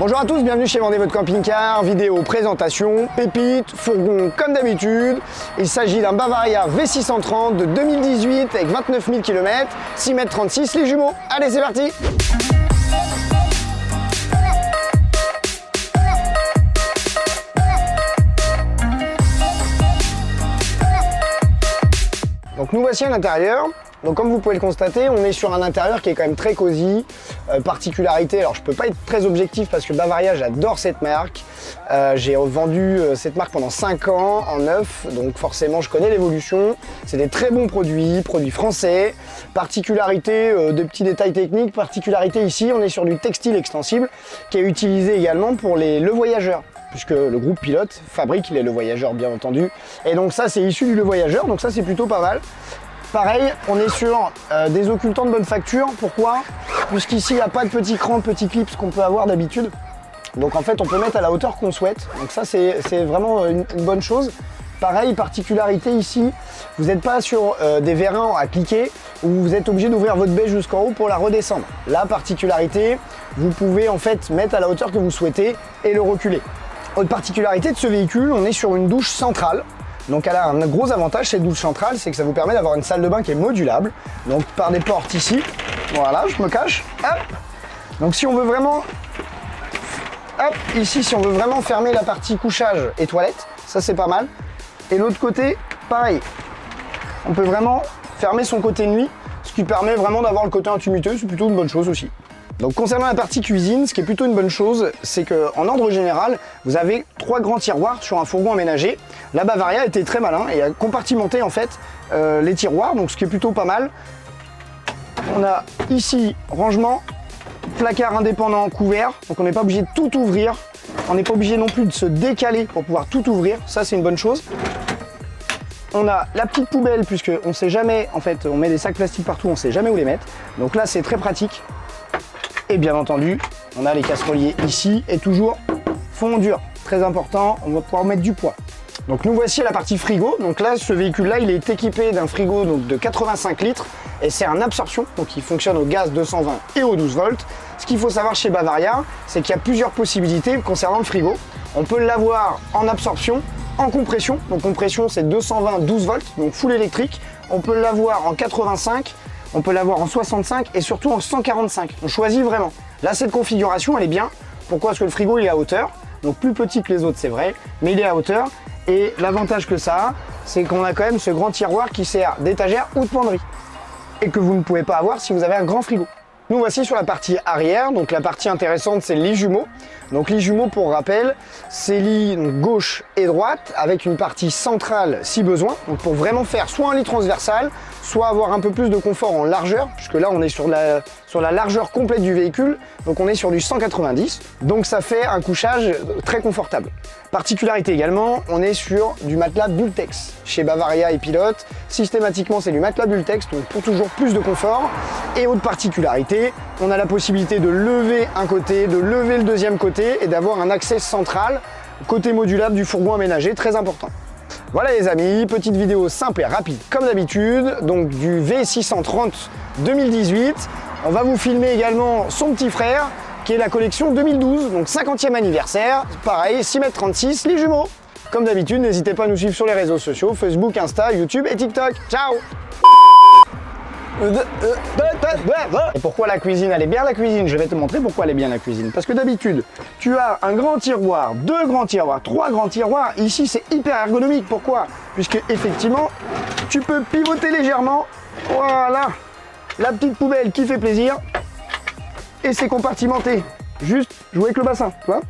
Bonjour à tous, bienvenue chez Vendez votre camping-car, vidéo présentation, pépite, fourgon comme d'habitude. Il s'agit d'un Bavaria V630 de 2018 avec 29 000 km, 6,36 m les jumeaux. Allez, c'est parti! Donc nous voici à l'intérieur. Donc comme vous pouvez le constater, on est sur un intérieur qui est quand même très cosy. Particularité, alors je peux pas être très objectif parce que Bavaria, j'adore cette marque. J'ai vendu cette marque pendant 5 ans en neuf, donc forcément je connais l'évolution. C'est des très bons produits français. Particularité, des petits détails techniques. Particularité ici, on est sur du textile extensible qui est utilisé également pour le voyageur, puisque le groupe Pilote fabrique les Le Voyageur bien entendu. Et donc ça c'est issu du Le Voyageur, donc ça c'est plutôt pas mal. Pareil, on est sur des occultants de bonne facture. Pourquoi? Puisqu'ici il n'y a pas de petits crans, petits clips qu'on peut avoir d'habitude. Donc en fait on peut mettre à la hauteur qu'on souhaite. Donc ça c'est vraiment une bonne chose. Pareil, particularité ici, vous n'êtes pas sur des vérins à cliquer où vous êtes obligé d'ouvrir votre baie jusqu'en haut pour la redescendre. La particularité, vous pouvez en fait mettre à la hauteur que vous souhaitez et le reculer. Autre particularité de ce véhicule, on est sur une douche centrale. Donc elle a un gros avantage, cette douche centrale, c'est que ça vous permet d'avoir une salle de bain qui est modulable. Donc par des portes ici, voilà, je me cache, hop. Donc si on veut vraiment, hop, ici si on veut vraiment fermer la partie couchage et toilette, ça c'est pas mal. Et l'autre côté, pareil, on peut vraiment fermer son côté nuit, ce qui permet vraiment d'avoir le côté intimité, c'est plutôt une bonne chose aussi. Donc concernant la partie cuisine, ce qui est plutôt une bonne chose, c'est qu'en ordre général, vous avez 3 grands tiroirs sur un fourgon aménagé. La Bavaria était très malin et a compartimenté en fait les tiroirs, donc ce qui est plutôt pas mal. On a ici rangement, placard indépendant couvert, donc on n'est pas obligé de tout ouvrir. On n'est pas obligé non plus de se décaler pour pouvoir tout ouvrir, ça c'est une bonne chose. On a la petite poubelle puisque on sait jamais, en fait on met des sacs plastiques partout, on sait jamais où les mettre. Donc là c'est très pratique. Et bien entendu, on a les casseroliers ici et toujours fond dur, très important, on va pouvoir mettre du poids. Donc nous voici à la partie frigo. Donc là, ce véhicule-là, il est équipé d'un frigo donc, de 85 litres et c'est un absorption, donc il fonctionne au gaz 220 et au 12 volts. Ce qu'il faut savoir chez Bavaria, c'est qu'il y a plusieurs possibilités concernant le frigo. On peut l'avoir en absorption, en compression. Donc compression, c'est 220 12 volts, donc full électrique. On peut l'avoir en 85. On peut l'avoir en 65 et surtout en 145. On choisit vraiment. Là, cette configuration, elle est bien. Pourquoi? Parce que le frigo, il est à hauteur. Donc plus petit que les autres, c'est vrai, mais il est à hauteur. Et l'avantage que ça a, c'est qu'on a quand même ce grand tiroir qui sert d'étagère ou de penderie. Et que vous ne pouvez pas avoir si vous avez un grand frigo. Nous voici sur la partie arrière. Donc la partie intéressante, c'est le lit jumeau. Donc lit jumeau, pour rappel, c'est lit gauche et droite avec une partie centrale si besoin. Donc pour vraiment faire soit un lit transversal, soit avoir un peu plus de confort en largeur, puisque là on est sur la largeur complète du véhicule, donc on est sur du 190, donc ça fait un couchage très confortable. Particularité également, on est sur du matelas Bultex. Chez Bavaria et Pilote, systématiquement c'est du matelas Bultex, donc pour toujours plus de confort. Et autre particularité, on a la possibilité de lever un côté, de lever le deuxième côté et d'avoir un accès central, côté modulable du fourgon aménagé, très important. Voilà les amis, petite vidéo simple et rapide comme d'habitude, donc du V630 2018. On va vous filmer également son petit frère, qui est la collection 2012, donc 50e anniversaire, pareil, 6,36 m les jumeaux. Comme d'habitude, n'hésitez pas à nous suivre sur les réseaux sociaux, Facebook, Insta, YouTube et TikTok. Ciao! Et pourquoi la cuisine? Elle est bien la cuisine. Je vais te montrer pourquoi elle est bien la cuisine. Parce que d'habitude, tu as un grand tiroir, 2 grands tiroirs, 3 grands tiroirs. Ici, c'est hyper ergonomique. Pourquoi? Puisque effectivement, tu peux pivoter légèrement. Voilà, la petite poubelle qui fait plaisir. Et c'est compartimenté. Juste jouer avec le bassin, tu vois.